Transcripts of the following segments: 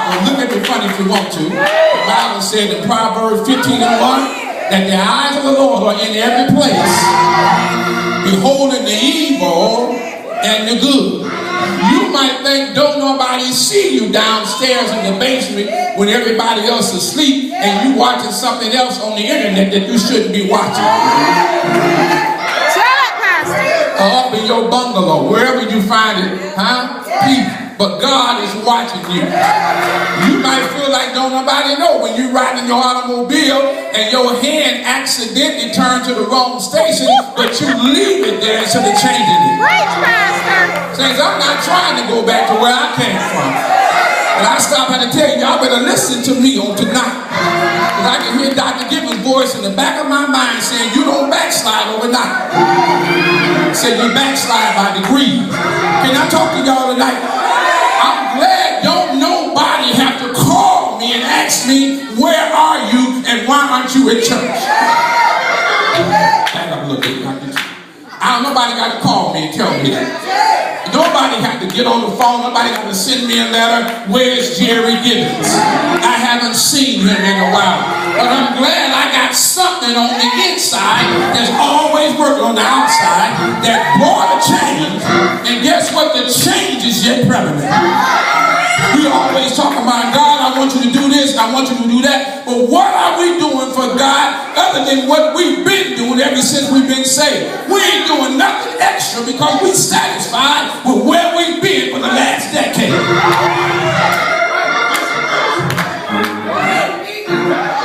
Well, look at me funny if you want to. The Bible said in Proverbs 15:1 that the eyes of the Lord are in every place, beholding the evil and the good. You might think don't nobody see you downstairs in the basement when everybody else is asleep and you watching something else on the internet that you shouldn't be watching. Or up in your bungalow, wherever you find it, peace. But God is watching you. You might feel like don't nobody know when you're riding your automobile and your hand accidentally turns to the wrong station, but you leave it there instead of changing it. Preach, Pastor. Says, I'm not trying to go back to where I came from. But I stop and tell you, y'all better listen to me on tonight. Because I can hear Dr. Gibbons' voice in the back of my mind saying, you don't backslide overnight. Said you backslide by degrees. Can I talk to y'all tonight? I'm glad don't nobody have to call me and ask me, where are you and why aren't you at church? Back up a little bit, Dr. Nobody got to call me and tell me that. Nobody had to get on the phone. Nobody got to send me a letter. Where's Jerry Gibbons? I haven't seen him in a while. But I'm glad I got something on the inside that's always working on the outside that brought a change. And guess what? The change is yet prevalent. We always talk about God, I want you to do this, I want you to do that. But what are we doing for God other than what we've been doing ever since we've been saved? We ain't doing nothing extra because we're satisfied with where we've been for the last decade.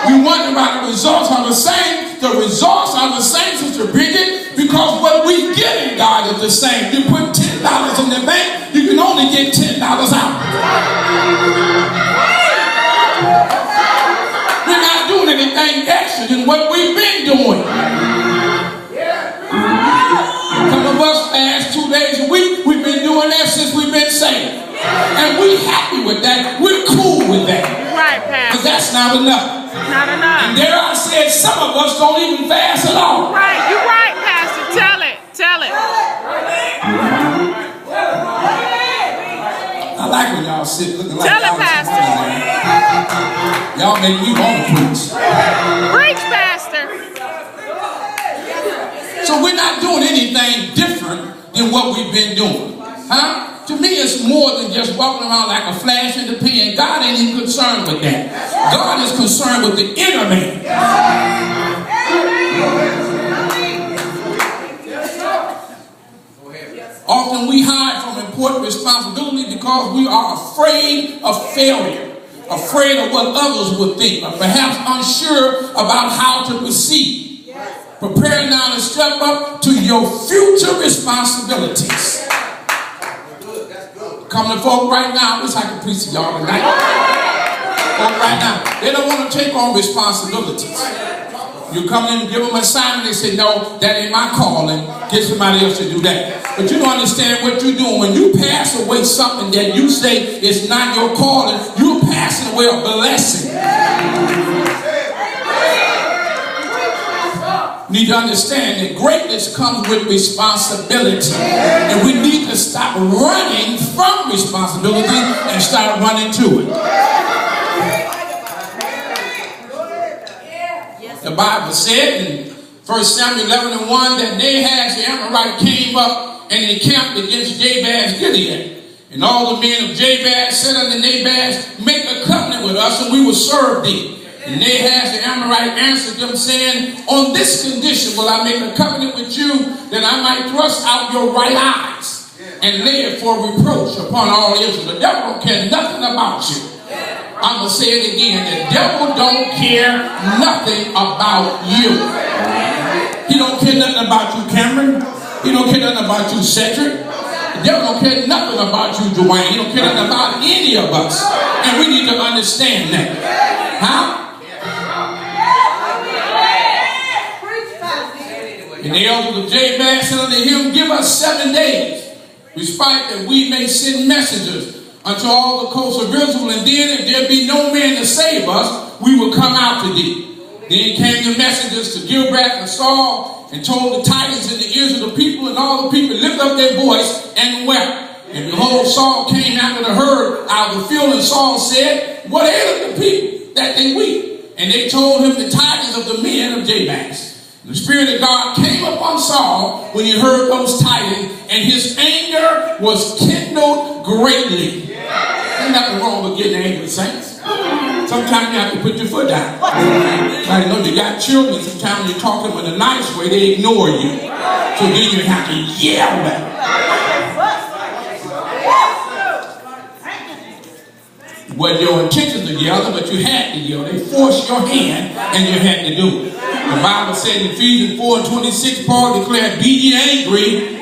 We wonder about the results are the same. The results are the same, Sister Bridget, because what we get in God is the same. You put $10 in the bank, you can only get $10 out. We're not doing anything extra than what we've been doing. Some of us fast 2 days a week. We've been doing that since we've been saved. And we're happy with that. We're cool with that. Right, Pastor. But that's not enough. Not enough. And there I said some of us don't even fast at all. Right, you're right, Pastor. Tell it. Tell it. I like when y'all sit looking like Tell it, y'all Pastor. Y'all make me want to preach. Preach, Pastor. So we're not doing anything different than what we've been doing. To me, it's more than just walking around like a flash in the pan. God ain't even concerned with that. God is concerned with the inner man. Often we hide from important responsibility because we are afraid of failure, afraid of what others would think, or perhaps unsure about how to proceed. Prepare now to step up to your future responsibilities. Come to folk right now. I wish I could preach to y'all tonight. Folk right now, they don't want to take on responsibilities. You come in and give them an assignment, they say, no, that ain't my calling. Get somebody else to do that. But you don't understand what you're doing. When you pass away something that you say is not your calling, you're passing away a blessing. You need to understand that greatness comes with responsibility. And we need to stop running from responsibility and start running to it. The Bible said in 1 Samuel 11:1 that Nahaz the Amorite came up and encamped against Jabez Gilead. And all the men of Jabez said unto Nahaz, make a covenant with us and we will serve thee. And Nahaz the Amorite answered them, saying, on this condition will I make a covenant with you, that I might thrust out your right eyes and lay it for reproach upon all Israel. The devil don't care nothing about you. I'm going to say it again. The devil don't care nothing about you. He don't care nothing about you, Cameron. He don't care nothing about you, Cedric. The devil don't care nothing about you, Dwayne. He don't care nothing about any of us. And we need to understand that. And the elders of Jabez said unto him, give us 7 days, respite that we may send messengers unto all the coasts of Israel, and then if there be no man to save us, we will come out to thee. Then came the messengers to Gilbreth and Saul, and told the tidings in the ears of the people, and all the people lifted up their voice and wept. And behold, Saul came after the herd out of the field, and Saul said, said, what aileth the people that they weep? And they told him the tidings of the men of Jabez. The Spirit of God came upon Saul when he heard those tidings, and his anger was kindled greatly. There's nothing wrong with getting angry, saints. Sometimes you have to put your foot down. I know you got children, sometimes you talk to them in a nice way, they ignore you. So then you have to yell at them. Well, your intentions to yell, but you had to yell. They forced your hand, and you had to do it. The Bible said in Ephesians 4:26, Paul declared, be ye angry.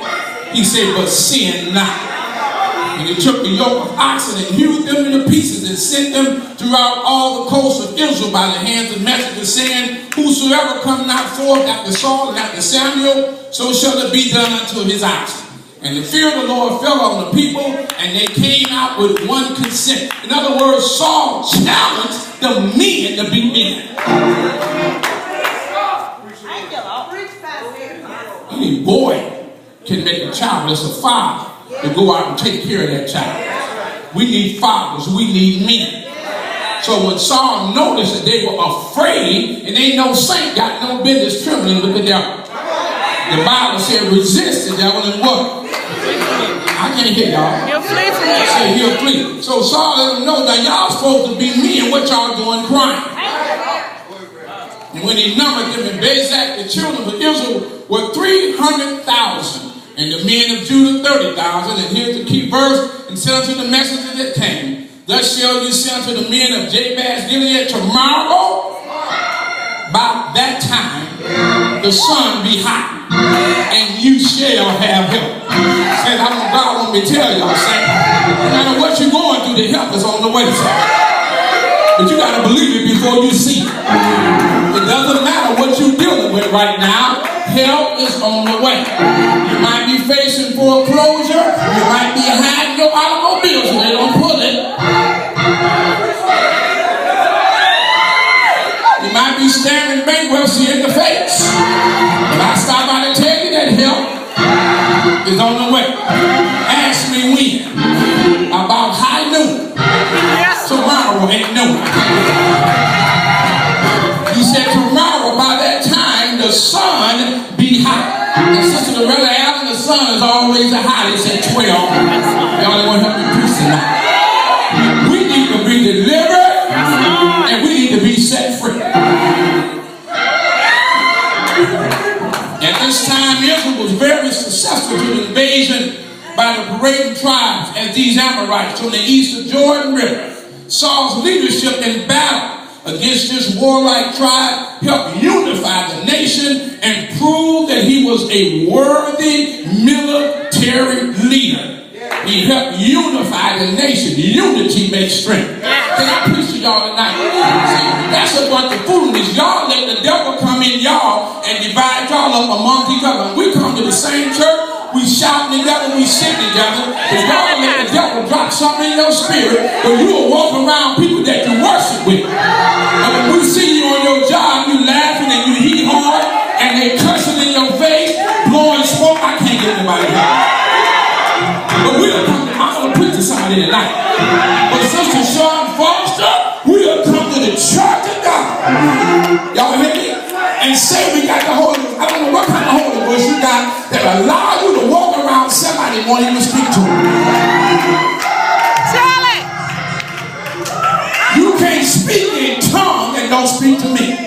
He said, but sin not. And he took the yoke of oxen and hewed them into pieces and sent them throughout all the coasts of Israel by the hands of messengers, saying, whosoever come not forth after Saul and after Samuel, so shall it be done unto his oxen. And the fear of the Lord fell on the people, and they came out with one consent. In other words, Saul challenged the men to be men. Any boy can make a child. It's a father to go out and take care of that child. We need fathers. We need men. So when Saul noticed that they were afraid, and ain't no saint got no business trembling with the devil. The Bible said resist the devil and what? I can't hear y'all. He'll flee from you. Say he'll flee. So Saul let them know that y'all supposed to be men. What y'all doing crying? And when he numbered them in Bezak, the children of Israel were 300,000. And the men of Judah 30,000. And here's the key verse. And said unto the messengers that came, thus shall you say unto the men of Jabez Gilead, tomorrow by that time the sun be hot, and you shall have help. Said, I want God want me to tell y'all, say, no matter what you're going through, the help is on the way, sir. But you got to believe it before you see it. It doesn't matter what you're dealing with right now. Help is on the way. You might be facing foreclosure. You might be hiding your automobile so they don't pull it. You might be staring bankruptcy in the face. But I stop by to tell you that help is on the way. Ask me when. About high noon. Tomorrow ain't noon. He said tomorrow by that time the sun be hot. And Sister Loretta Allen, the sun is always the hottest at 12. Y'all want to help me preach tonight. We need to be delivered and we need to be set free. At this time, Israel was very successful to the invasion by the parading tribes as these Amorites from the east of Jordan River. Saul's leadership in battle against this warlike tribe helped unify the nation and prove that he was a worthy military leader. He helped unify the nation. Unity makes strength. Can I preach to y'all tonight? See, that's what the foolishness. Y'all let the devil come in y'all and divide y'all up among each other. When we come to the same church, we shout together, we sing together. But y'all let the devil drop something in your spirit, but you will walk around people that you worship with. And when we see you on your job, you laughing and you heat hard, and they cursing in your face, blowing smoke. I can't get anybody here. But we'll come to, I'm going to preach to somebody tonight. But Sister Sean Foster, we'll come to the church of God. Y'all hear me? And say we got the Holy Ghost. I don't know what kind of Holy Ghost you got that allow you to walk around somebody won't even speak to them. Tell it. You can't speak in tongue and don't speak to me.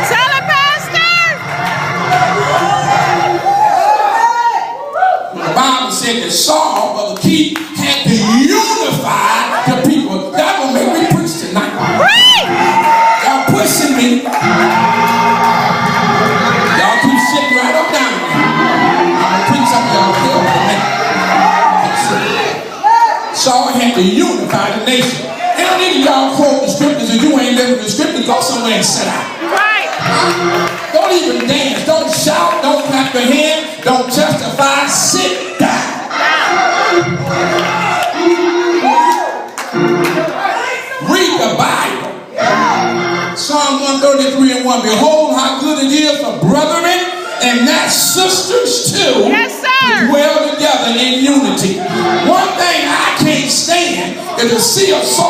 Tell it, Pastor. The Bible said that Saul, Brother Keith, had to unify the people. That will make me preach tonight. Right. Y'all pushing me. Y'all keep sitting right up down there. I'm going to preach something y'all feel for a minute. Saul had to unify the nation. And I need y'all quote the scriptures. If you ain't living the scriptures, go somewhere and sit out. Right. Don't even dance. Don't shout. Don't clap your hands. Don't testify. Sit down. Read the Bible. Psalm 133 and 1. Behold how good it is for brethren and not sisters too. Yes, sir. Dwell together in unity. One thing I can't stand is to see a soul